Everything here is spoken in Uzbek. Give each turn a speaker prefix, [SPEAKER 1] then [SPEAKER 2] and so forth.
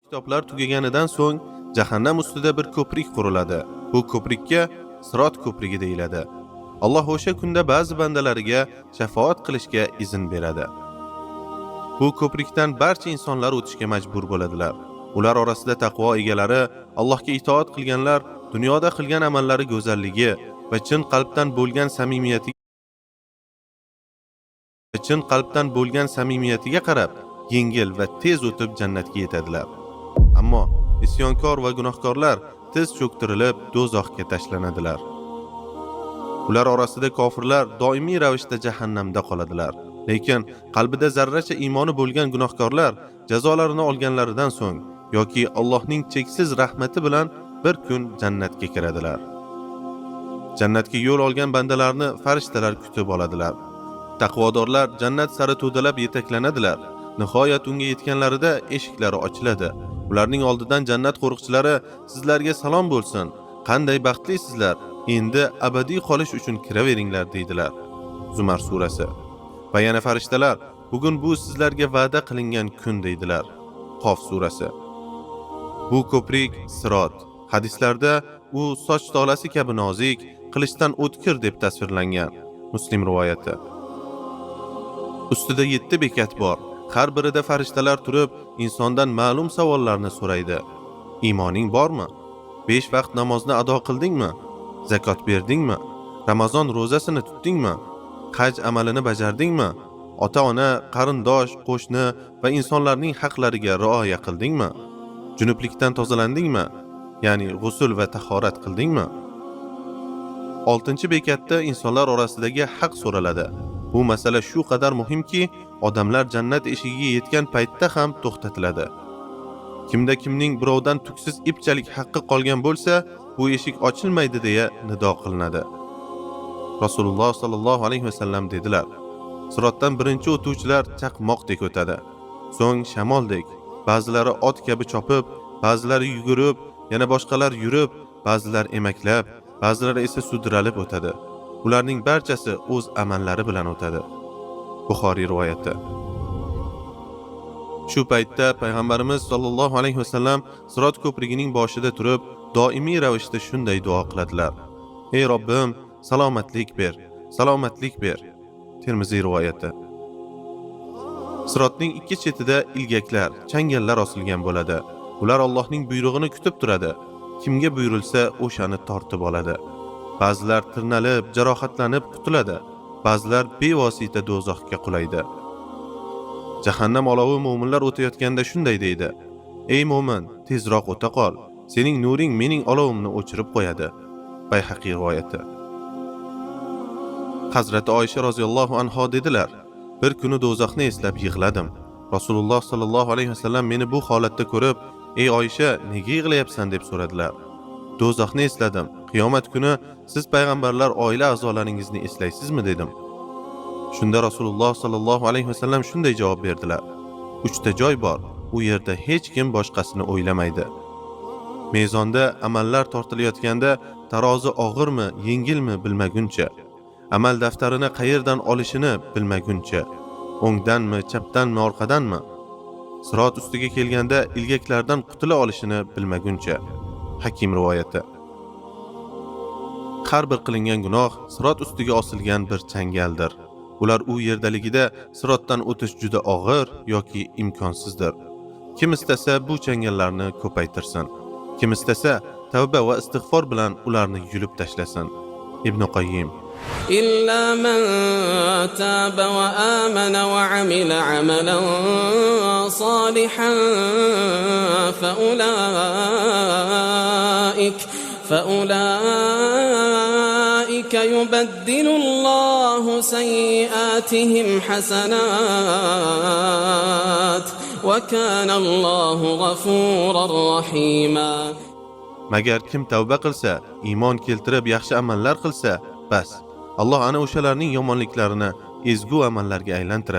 [SPEAKER 1] Kitoblar tugaganidan so'ng jahannam ustida bir ko'prik quriladi. Bu ko'prikka Sirot ko'prigi deyiladi. Alloh o'sha kunda ba'zi bandalariga shafaat qilishga izn beradi. Bu ko'prikdan barcha insonlar o'tishga majbur bo'ladilar. Ular orasida taqvo egalari, Allohga itoat qilganlar, dunyoda qilgan amallari go'zalligi va chin qalbdan bo'lgan samimiyatiga qarab yengil va tez o'tib jannatga yetadilar. Ammo isyonkor va gunohkorlar tez cho'ktirilib do'zaxga tashlanadilar. Ular orasida kofirlar doimiy ravishda jahannamda qoladilar. Lekin qalbida zarracha iymoni bo'lgan gunohkorlar jazolarini olganlaridan so'ng yoki Allohning cheksiz rahmati bilan bir kun jannatga kiradilar. Jannatga yo'l olgan bandalarni farishtalar kutib oladilar. Taqvodorlar jannat sari to'dalab yetaklanadilar. Nihoyat unga yetganlarida eshiklari ochiladi. Ularning oldidan jannat qo'riqchilari sizlarga salom bo'lsin. Qanday baxtlisizlar. Endi abadiy qolish uchun kiraveringlar deydilar. Zumar surasi. Va yana farishtalar bugun bu sizlarga va'da qilingan kun deydilar. Qof surasi. Bu ko'prik Sirot. Hadislarda u soch tolasi kabi nozik, qilichdan o'tkir deb tasvirlangan. Muslim rivoyati. Ustida 7 bekat bor. Har birida farishtalar turib, insondan ma'lum savollarni so'raydi. Iymoning bormi? 5 vaqt namozni ado qildingmi? Zakot berdingmi? Ramazon ro'zasini tutdingmi? Haj amalini bajardingmi? Ota-ona, qarindosh, qo'shni va insonlarning haqlariga rioya qildingmi? Junublikdan tozalandingmi? Ya'ni g'usl va tahorat qildingmi? 6-bekatda insonlar orasidagi haq so'raladi. Bu masala shu qadar muhimki, odamlar jannat eshigiga yetgan paytda ham to'xtatiladi. Kimda kimning birovdan tuksiz ipchalik haqqi qolgan bo'lsa, bu eshik ochilmaydi deya nido qilinadi. Rasululloh sallallohu alayhi vasallam dedilar: Sirotdan birinchi o'tuvchilar chaqmoqdek o'tadi. So'ng shamoldek, ba'zilari ot kabi chopib, ba'zilari yugurib, yana boshqalar yurib, ba'zilar emaklab, ba'zilari esa sudralib o'tadi. Ularning barchasi o'z amallari bilan o'tadi. Buxoriy rivoyati. Shu paytda payg'ambarimiz sollallohu alayhi vasallam Sirot ko'prigining boshida turib, doimiy ravishda shunday duo qiladilar: Ey Robbim, salomatlik ber, salomatlik ber. Termiziy rivoyati. Sirotning ikki chetida ilgaklar, changallar osilgan bo'ladi. Ular Allohning buyrug'ini kutib turadi. Kimga buyurilsa, o'shani tortib oladi. Ba'zilar tirnalib, jarohatlanib qutuladi. Ba'zilar bevosita do'zaxga qulaydi. Jahannam olovi mu'minlar o'tayotganda shunday deydi: Ey mu'min, tezroq o'ta qol. Sening nuring mening olovimni o'chirib qo'yadi. Bayhaqiy rivoyati. Hazrati Oysha roziyallohu anha dedilar: Bir kuni do'zaxni eslab yig'ladim. Rasululloh sallallohu alayhi vasallam meni bu holatda ko'rib, "Ey Oysha, nega yig'layapsan?" deb so'radilar. Do'zaxni esladim. Qiyomat kuni siz payg'ambarlar oila a'zolaringizni eslaysizmi dedim. Shunda Rasululloh sallallohu alayhi vasallam shunday javob berdilar: 3 ta joy bor. U yerda hech kim boshqasini o'ylamaydi. Mezonda amallar tortilayotganda tarozi og'irmi, yengilmi bilmaguncha, amal daftarini qayerdan olishini bilmaguncha, o'ngdanmi, chapdanmi, orqadanmi, Sirot ustiga kelganda ilgaklardan qutula olishini bilmaguncha. Hakim rivoyati. Har bir qilingan gunoh Sirot ustiga osilgan bir changaldir. Ular u yerdaligida Sirotdan o'tish juda og'ir yoki imkonsizdir. Kim istasa bu changallarni ko'paytirsin. Kim istasa tavba va istig'for bilan ularni yulib tashlasin. Ibn Qayyim.
[SPEAKER 2] إلا من تاب وآمن وعمل عملا صالحا فأولئك يبدل الله سيئاتهم حسنات وكان الله غفورا رحيما.
[SPEAKER 1] Magar kim tavba qilsa, iymon keltirib yaxshi amallar qilsa, bas, Alloh ana o'shalarning yomonliklarini ezgu amallarga aylantiradi.